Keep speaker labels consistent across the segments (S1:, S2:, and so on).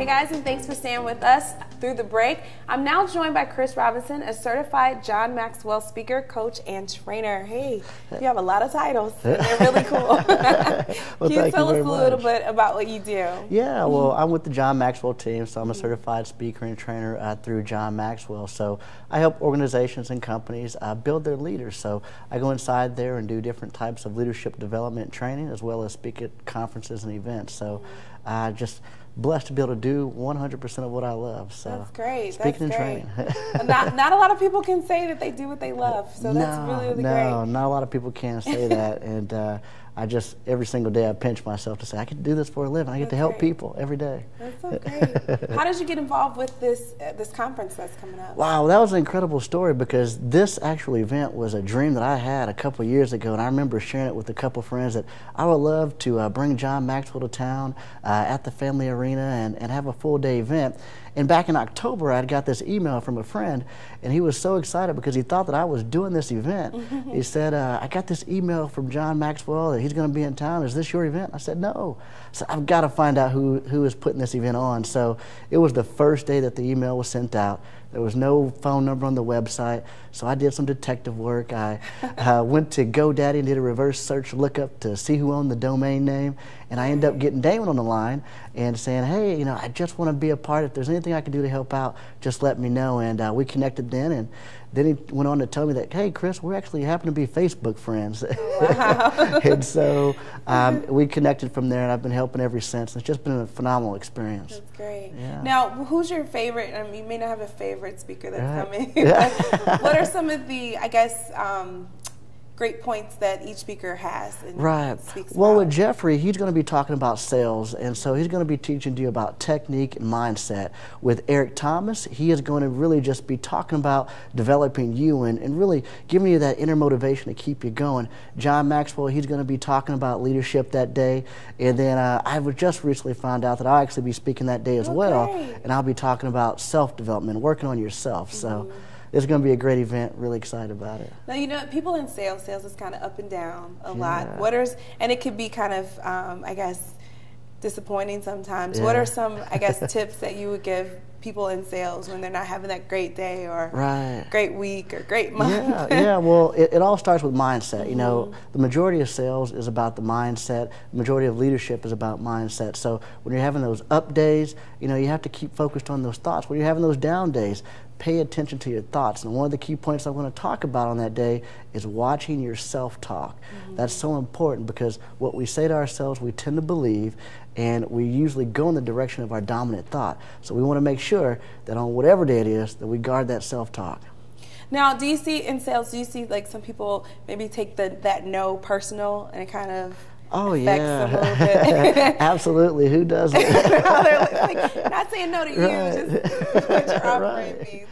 S1: guys, and thanks for staying with us through the break. I'm now joined by Chris Robinson, a certified John Maxwell speaker, coach, and trainer. Hey, you have a lot of titles. They're really cool.
S2: Well,
S1: Can you tell us a little bit about what you do?
S2: Yeah, well, I'm with the John Maxwell team, so I'm a certified speaker and trainer through John Maxwell. So I help organizations and companies build their leaders. So I go inside there and do different types of leadership development training, as well as speak at conferences and events. So just blessed to be able to do 100% of what I love. So
S1: that's great.
S2: Speaking and training.
S1: not a lot of people can say that they do what they love. So that's really great.
S2: No, not a lot of people can say that. And I just, every single day I pinch myself to say, I get to do this for a living. I get to help people every day.
S1: That's so great. How did you get involved with this conference that's coming up?
S2: Wow, that was an incredible story, because this actual event was a dream that I had a couple of years ago, and I remember sharing it with a couple of friends that I would love to bring John Maxwell to town at the Family Arena and have a full-day event. And back in October, I got this email from a friend, and he was so excited because he thought that I was doing this event. He said, I got this email from John Maxwell that he's going to be in town. Is this your event? I said, no. So I've got to find out who is putting this event on. So it was the first day that the email was sent out. There was no phone number on the website, so I did some detective work. I went to GoDaddy and did a reverse search lookup to see who owned the domain name, and I ended up getting Damon on the line and saying, hey, I just want to be a part. If there's anything I can do to help out, just let me know. And we connected then, and then he went on to tell me that, hey, Chris, we actually happen to be Facebook friends.
S1: Wow.
S2: And so we connected from there, and I've been helping ever since. It's just been a phenomenal experience.
S1: That's great.
S2: Yeah.
S1: Now, who's your favorite? I mean, you may not have a favorite speaker that's coming.
S2: Yeah.
S1: What are some of the, I guess, great points that each speaker has and speaks
S2: well,
S1: about?
S2: with Jeffrey, he's going to be talking about sales, and so he's going to be teaching you about technique and mindset. With Eric Thomas, he is going to really just be talking about developing you and really giving you that inner motivation to keep you going. John Maxwell, he's going to be talking about leadership that day, and then I just recently found out that I'll actually be speaking that day as well, and I'll be talking about self-development, working on yourself. So it's going to be a great event. Really excited about it.
S1: Now, people in sales is kind of up and down a lot. And it could be kind of, I guess, disappointing sometimes.
S2: Yeah.
S1: What are some, I guess, tips that you would give people in sales when they're not having that great day or great week or great month?
S2: Yeah. Well, it all starts with mindset. The majority of sales is about the mindset. The majority of leadership is about mindset. So when you're having those up days, you have to keep focused on those thoughts. When you're having those down days, pay attention to your thoughts. And one of the key points I'm going to talk about on that day is watching your self-talk. That's so important, because what we say to ourselves, we tend to believe, and we usually go in the direction of our dominant thought. So we want to make sure that on whatever day it is, that we guard that self-talk.
S1: Now, do you see in sales, like some people maybe take that no personal and it kind of affects them a little bit?
S2: Absolutely. Who doesn't?
S1: Not saying no to you, just what your offering means.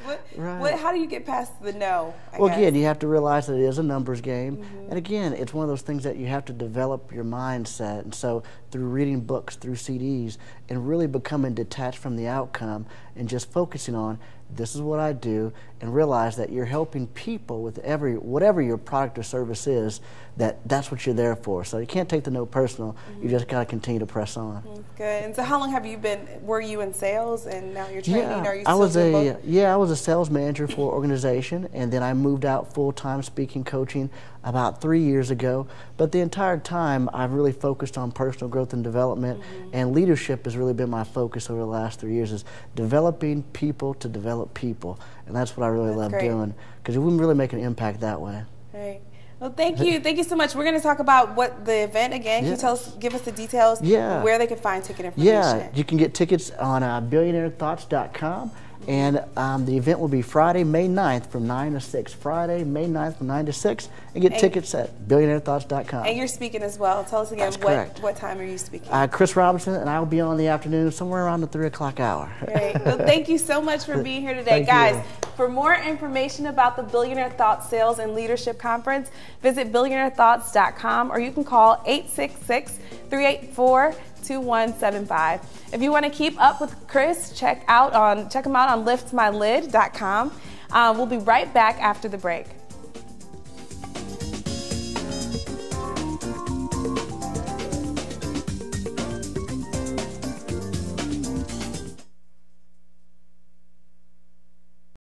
S1: How do you get past the no?
S2: Well, again, you have to realize that it is a numbers game. And again, it's one of those things that you have to develop your mindset. And so through reading books, through CDs, and really becoming detached from the outcome and just focusing on, this is what I do, and realize that you're helping people with whatever your product or service is, that's what you're there for. So you can't take the no personal. You just got to continue to press on.
S1: Good. And so how long were you in sales, and now you're training? Are you
S2: I was
S1: a
S2: sales manager for an organization, and then I moved out full-time speaking coaching about 3 years ago. But the entire time, I've really focused on personal growth and development, and leadership has really been my focus over the last 3 years, is developing people to develop people. And that's what I really love doing, because we can really make an impact that way.
S1: Right. Well, thank you. Thank you so much. We're going to talk about what the event again. Can you give us the details, where they can find ticket information?
S2: Yeah, you can get tickets on billionairethoughts.com. And the event will be Friday, May 9th from 9 to 6. Friday, May 9th from 9 to 6. And get tickets at billionairethoughts.com.
S1: And you're speaking as well. Tell us again, what time are you speaking?
S2: Chris Robinson, and I will be on in the afternoon, somewhere around the 3 o'clock hour.
S1: Great. Well, thank you so much for being here today. Guys, for more information about the Billionaire Thoughts Sales and Leadership Conference, visit billionairethoughts.com, or you can call 866-384-2175. If you want to keep up with Chris, check him out on liftmylid.com. We'll be right back after the break.